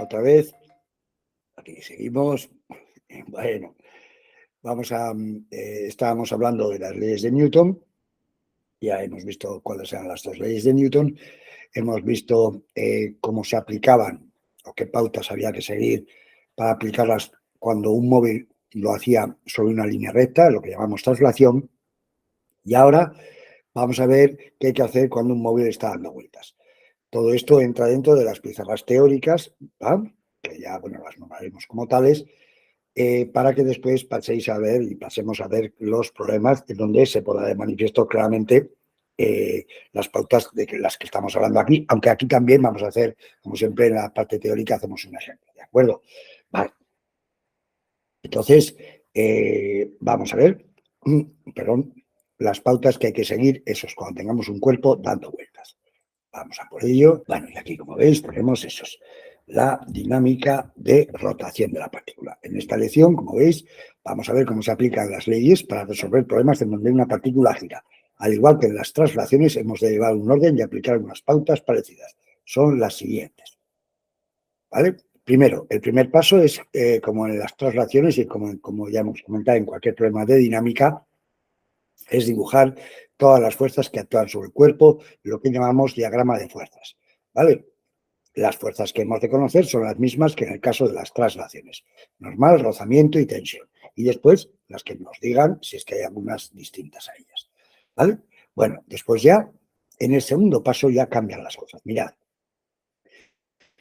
otra vez. Aquí seguimos. Bueno, estábamos hablando de las leyes de Newton. Ya hemos visto cuáles eran las dos leyes de Newton. Hemos visto cómo se aplicaban o qué pautas había que seguir para aplicarlas cuando un móvil lo hacía sobre una línea recta, lo que llamamos traslación. Y ahora vamos a ver qué hay que hacer cuando un móvil está dando vueltas. Todo esto entra dentro de las pizarras teóricas, ¿vale? Que ya, bueno, las nombraremos como tales, para que después pasemos a ver los problemas en donde se pondrá de manifiesto claramente las pautas de las que estamos hablando aquí, aunque aquí también vamos a hacer, como siempre en la parte teórica, hacemos un ejemplo, ¿de acuerdo? Vale. Entonces, vamos a ver, perdón, las pautas que hay que seguir, eso es cuando tengamos un cuerpo dando vueltas. Vamos a por ello. Bueno, y aquí, como veis, tenemos la dinámica de rotación de la partícula. En esta lección, como veis, vamos a ver cómo se aplican las leyes para resolver problemas en donde una partícula gira. Al igual que en las traslaciones, hemos de llevar un orden y aplicar unas pautas parecidas. Son las siguientes. ¿Vale? Primero, el primer paso es, como en las traslaciones y como ya hemos comentado en cualquier problema de dinámica, es dibujar todas las fuerzas que actúan sobre el cuerpo, lo que llamamos diagrama de fuerzas, ¿vale? Las fuerzas que hemos de conocer son las mismas que en el caso de las traslaciones: normal, rozamiento y tensión. Y después las que nos digan si es que hay algunas distintas a ellas, ¿vale? Bueno, después ya, en el segundo paso ya cambian las cosas. Mirad,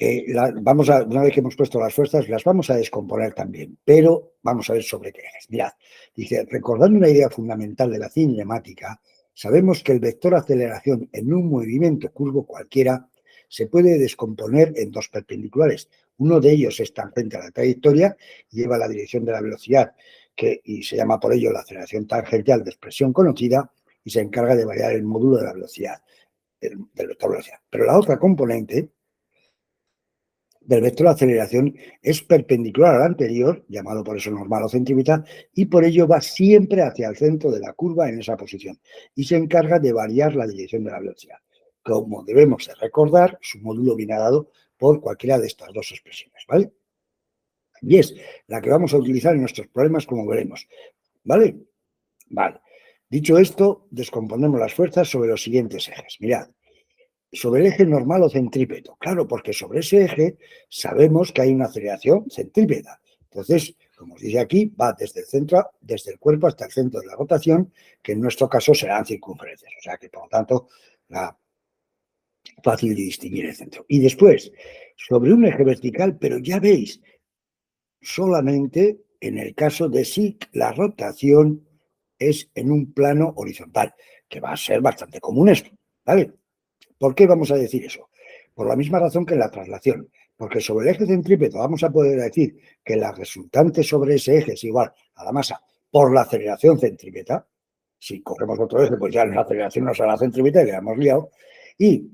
una vez que hemos puesto las fuerzas, las vamos a descomponer también, pero vamos a ver sobre qué ejes. Mirad, dice, recordando una idea fundamental de la cinemática, sabemos que el vector aceleración en un movimiento curvo cualquiera se puede descomponer en dos perpendiculares. Uno de ellos es tangente a la trayectoria y lleva la dirección de la velocidad, y se llama por ello la aceleración tangencial de expresión conocida, y se encarga de variar el módulo de la velocidad, del vector velocidad. Pero la otra componente del vector de aceleración es perpendicular al anterior, llamado por eso normal o centrípeta, y por ello va siempre hacia el centro de la curva en esa posición y se encarga de variar la dirección de la velocidad. Como debemos de recordar, su módulo viene dado por cualquiera de estas dos expresiones, ¿vale? Y es la que vamos a utilizar en nuestros problemas, como veremos, ¿vale? Vale. Dicho esto, descomponemos las fuerzas sobre los siguientes ejes. Mirad, sobre el eje normal o centrípeto. Claro, porque sobre ese eje sabemos que hay una aceleración centrípeta. Entonces, como os dice aquí, va desde el centro, desde el cuerpo hasta el centro de la rotación, que en nuestro caso serán circunferencias. O sea que, por lo tanto, fácil de distinguir el centro. Y después, sobre un eje vertical, pero ya veis, solamente en el caso de si la rotación es en un plano horizontal, que va a ser bastante común esto, ¿vale? ¿Por qué vamos a decir eso? Por la misma razón que en la traslación, porque sobre el eje centrípeto vamos a poder decir que la resultante sobre ese eje es igual a la masa por la aceleración centrípeta. Si cogemos otro eje, pues ya la aceleración nos hará la centrípeta y le hemos liado. Y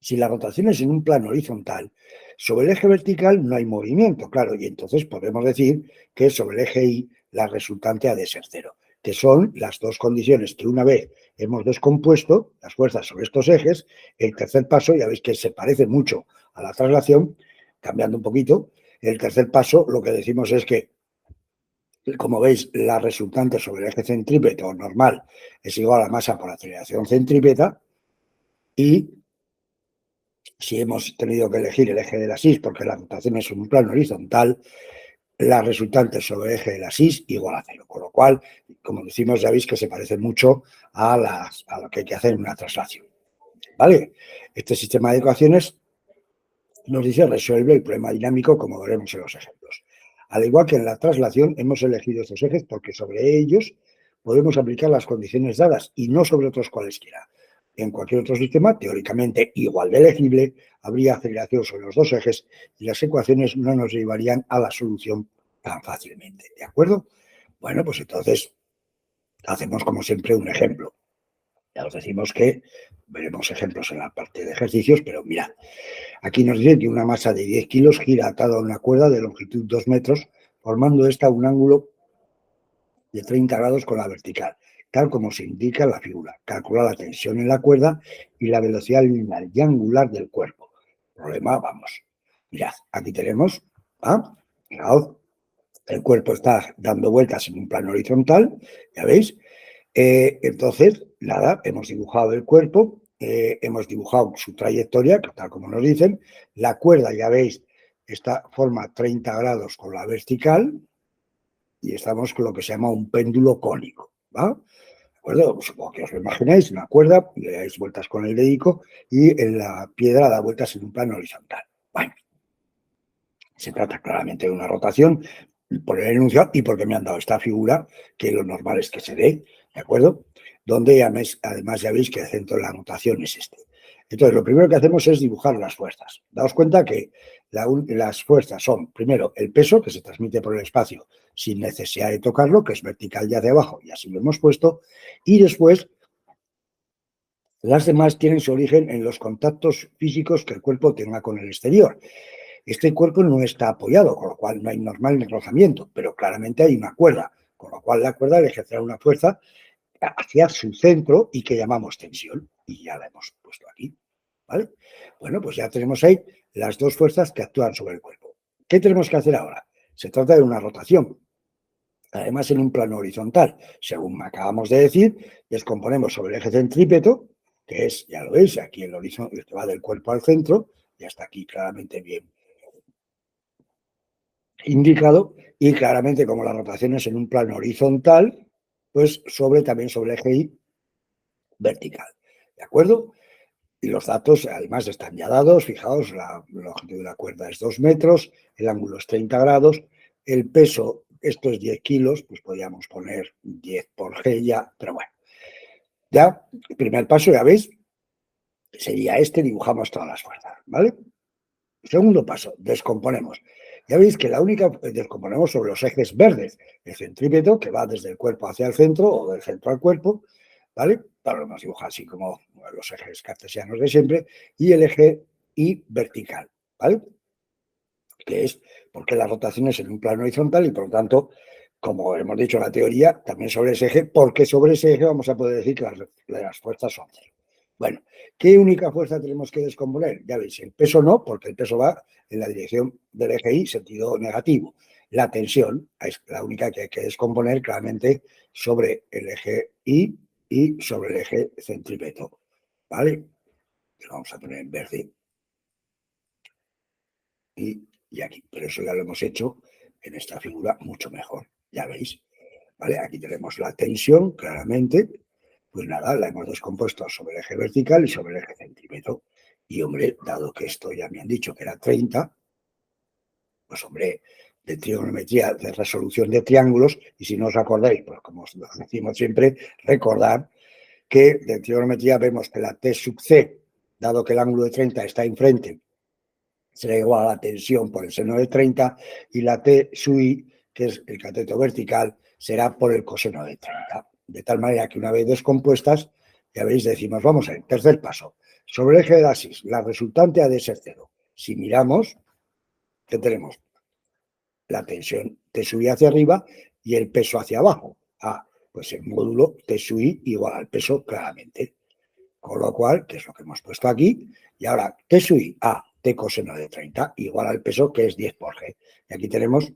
si la rotación es en un plano horizontal, sobre el eje vertical no hay movimiento, claro, y entonces podemos decir que sobre el eje Y la resultante ha de ser cero, que son las dos condiciones que una vez hemos descompuesto las fuerzas sobre estos ejes. El tercer paso, ya veis que se parece mucho a la traslación, cambiando un poquito. El tercer paso, lo que decimos es que, como veis, la resultante sobre el eje centrípeto normal es igual a la masa por aceleración centrípeta, y si hemos tenido que elegir el eje de la SIS porque la rotación es un plano horizontal, la resultante sobre el eje de la SIS igual a cero. Con lo cual, como decimos, ya veis que se parece mucho a lo que hay que hacer en una traslación. ¿Vale? Este sistema de ecuaciones nos dice resuelve el problema dinámico, como veremos en los ejemplos. Al igual que en la traslación, hemos elegido estos ejes porque sobre ellos podemos aplicar las condiciones dadas y no sobre otros cualesquiera. En cualquier otro sistema, teóricamente igual de elegible, habría aceleración sobre los dos ejes y las ecuaciones no nos llevarían a la solución tan fácilmente. ¿De acuerdo? Bueno, pues entonces hacemos como siempre un ejemplo. Ya os decimos que veremos ejemplos en la parte de ejercicios, pero mirad, aquí nos dice que una masa de 10 kilos gira atada a una cuerda de longitud 2 metros, formando esta un ángulo de 30 grados con la vertical, tal como se indica en la figura. Calcula la tensión en la cuerda y la velocidad lineal y angular del cuerpo. Problema, vamos, Mirad, aquí tenemos, fijaos, el cuerpo está dando vueltas en un plano horizontal, ya veis. Entonces, nada, hemos dibujado el cuerpo, hemos dibujado su trayectoria, tal como nos dicen. La cuerda, ya veis, esta forma 30 grados con la vertical y estamos con lo que se llama un péndulo cónico, ¿va? ¿De acuerdo? Supongo que os lo imagináis, una cuerda, le dais vueltas con el dedico y en la piedra da vueltas en un plano horizontal. Bueno, se trata claramente de una rotación por el enunciado y porque me han dado esta figura, que lo normal es que se dé, ¿de acuerdo? Donde además ya veis que el centro de la rotación es este. Entonces, lo primero que hacemos es dibujar las fuerzas. Daos cuenta que las fuerzas son, primero, el peso que se transmite por el espacio sin necesidad de tocarlo, que es vertical ya de abajo, y así lo hemos puesto, y después las demás tienen su origen en los contactos físicos que el cuerpo tenga con el exterior. Este cuerpo no está apoyado, con lo cual no hay normal rozamiento, pero claramente hay una cuerda, con lo cual la cuerda le ejercerá una fuerza hacia su centro y que llamamos tensión, y ya la hemos puesto aquí, ¿vale? Bueno, pues ya tenemos ahí las dos fuerzas que actúan sobre el cuerpo. ¿Qué tenemos que hacer ahora? Se trata de una rotación, además en un plano horizontal. Según acabamos de decir, descomponemos sobre el eje centrípeto, que es, ya lo veis, aquí el horizonte que va del cuerpo al centro, ya está aquí claramente bien indicado, y claramente como la rotación es en un plano horizontal, pues también sobre el eje Y vertical, ¿de acuerdo? Y los datos además están ya dados, fijaos, la longitud de la cuerda es 2 metros, el ángulo es 30 grados, el peso, esto es 10 kilos, pues podríamos poner 10 por G ya, pero bueno. Ya, el primer paso, ya veis, sería este, dibujamos todas las fuerzas, ¿vale? Segundo paso, descomponemos. Ya veis que descomponemos sobre los ejes verdes, el centrípeto que va desde el cuerpo hacia el centro o del centro al cuerpo, ¿vale? Ahora lo hemos dibujado así como los ejes cartesianos de siempre, y el eje Y vertical, ¿vale? Que es porque la rotación es en un plano horizontal y por lo tanto, como hemos dicho en la teoría, también sobre ese eje, porque sobre ese eje vamos a poder decir que las fuerzas son cero. Bueno, ¿qué única fuerza tenemos que descomponer? Ya veis, el peso no, porque el peso va en la dirección del eje Y, sentido negativo. La tensión es la única que hay que descomponer claramente sobre el eje Y y sobre el eje centrípeto. ¿Vale? Lo vamos a poner en verde. Y aquí, pero eso ya lo hemos hecho en esta figura mucho mejor, ya veis. ¿Vale? Aquí tenemos la tensión, claramente. Pues nada, la hemos descompuesto sobre el eje vertical y sobre el eje centímetro. Y hombre, dado que esto ya me han dicho que era 30, pues hombre, de trigonometría, de resolución de triángulos, y si no os acordáis, pues como os decimos siempre, recordad que de trigonometría vemos que la T sub C, dado que el ángulo de 30 está enfrente, será igual a la tensión por el seno de 30 y la T sub I, que es el cateto vertical, será por el coseno de 30. De tal manera que una vez descompuestas, ya veis, decimos, vamos a ver, tercer paso. Sobre el eje de la axis, la resultante ha de ser cero. Si miramos, ¿qué tenemos? La tensión T sub I hacia arriba y el peso hacia abajo. Pues el módulo T sub I igual al peso claramente. Con lo cual, que es lo que hemos puesto aquí, y ahora T sub I a T coseno de 30 igual al peso, que es 10 por G. Y aquí tenemos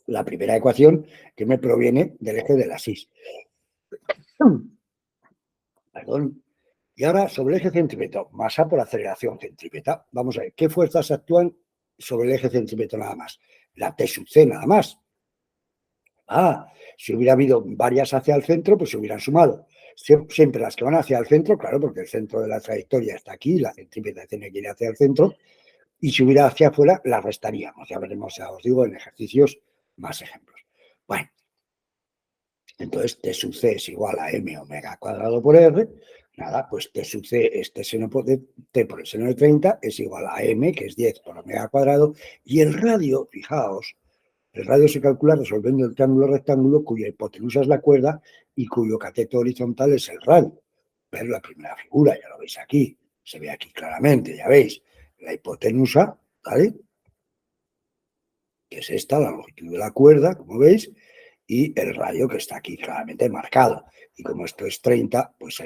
la primera ecuación que me proviene del eje de la axis. Perdón. Y ahora, sobre el eje centrípeto, masa por aceleración centrípeta. Vamos a ver, ¿qué fuerzas actúan sobre el eje centrípeto nada más? La T sub C nada más. Si hubiera habido varias hacia el centro, pues se hubieran sumado. Siempre las que van hacia el centro, claro, porque el centro de la trayectoria está aquí, la centrípeta tiene que ir hacia el centro, y si hubiera hacia afuera, la restaríamos. Ya veremos, ya os digo, en ejercicios más ejemplos. Bueno, entonces T sub C es igual a M omega cuadrado por R. Nada, pues T sub C es T por el seno de 30 es igual a M, que es 10 por omega cuadrado, y el radio, fijaos, el radio se calcula resolviendo el triángulo rectángulo cuya hipotenusa es la cuerda y cuyo cateto horizontal es el radio. Ver la primera figura, ya lo veis aquí, se ve aquí claramente, ya veis, la hipotenusa, ¿vale? Que es esta, la longitud de la cuerda, como veis, y el radio que está aquí claramente marcado. Y como esto es 30, pues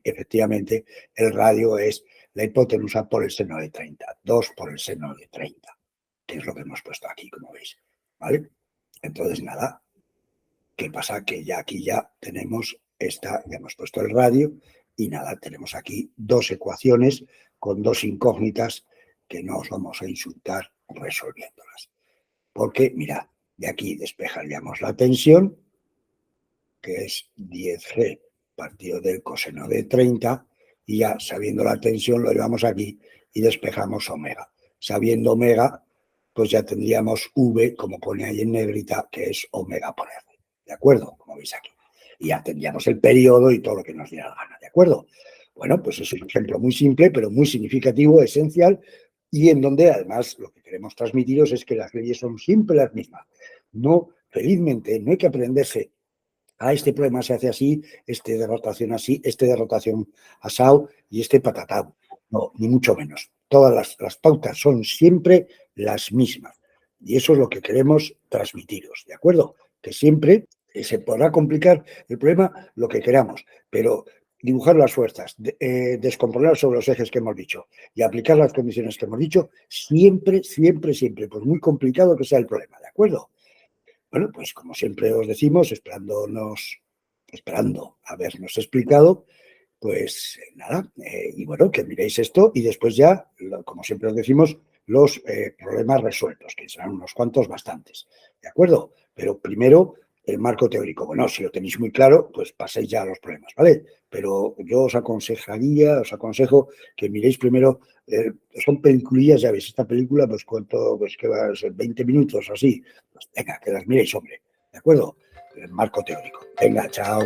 efectivamente el radio es la hipotenusa por el seno de 30, 2 por el seno de 30, que es lo que hemos puesto aquí, como veis. ¿Vale? Entonces, nada, ¿qué pasa? Que ya aquí ya tenemos esta, ya hemos puesto el radio y nada, tenemos aquí dos ecuaciones con dos incógnitas que no os vamos a insultar resolviéndolas. Porque, mirad, de aquí despejaríamos la tensión, que es 10G partido del coseno de 30, y ya sabiendo la tensión lo llevamos aquí y despejamos omega. Sabiendo omega, pues ya tendríamos V, como pone ahí en negrita, que es omega por R. ¿De acuerdo? Como veis aquí. Y ya tendríamos el periodo y todo lo que nos diera la gana. ¿De acuerdo? Bueno, pues es un ejemplo muy simple, pero muy significativo, esencial, y en donde además lo que queremos transmitiros es que las leyes son siempre las mismas. No, felizmente, no hay que aprenderse este problema se hace así, este de rotación así, este de rotación asado y este patatado. No, ni mucho menos. Todas las pautas son siempre las mismas. Y eso es lo que queremos transmitiros, ¿de acuerdo? Que siempre se podrá complicar el problema lo que queramos, pero dibujar las fuerzas, descomponer sobre los ejes que hemos dicho y aplicar las condiciones que hemos dicho, siempre, siempre, siempre, pues muy complicado que sea el problema, ¿de acuerdo? Bueno, pues como siempre os decimos, esperando habernos explicado, pues nada, y bueno, que miréis esto y después ya, como siempre os decimos, los problemas resueltos, que serán unos cuantos bastantes, ¿de acuerdo? Pero primero el marco teórico. Bueno, si lo tenéis muy claro, pues paséis ya a los problemas, ¿vale? Pero yo os aconsejo que miréis primero, son peliculillas, ya veis, esta película, pues cuánto, pues que va a ser 20 minutos o así, pues venga, que las miréis, hombre, ¿de acuerdo? El marco teórico. Venga, chao.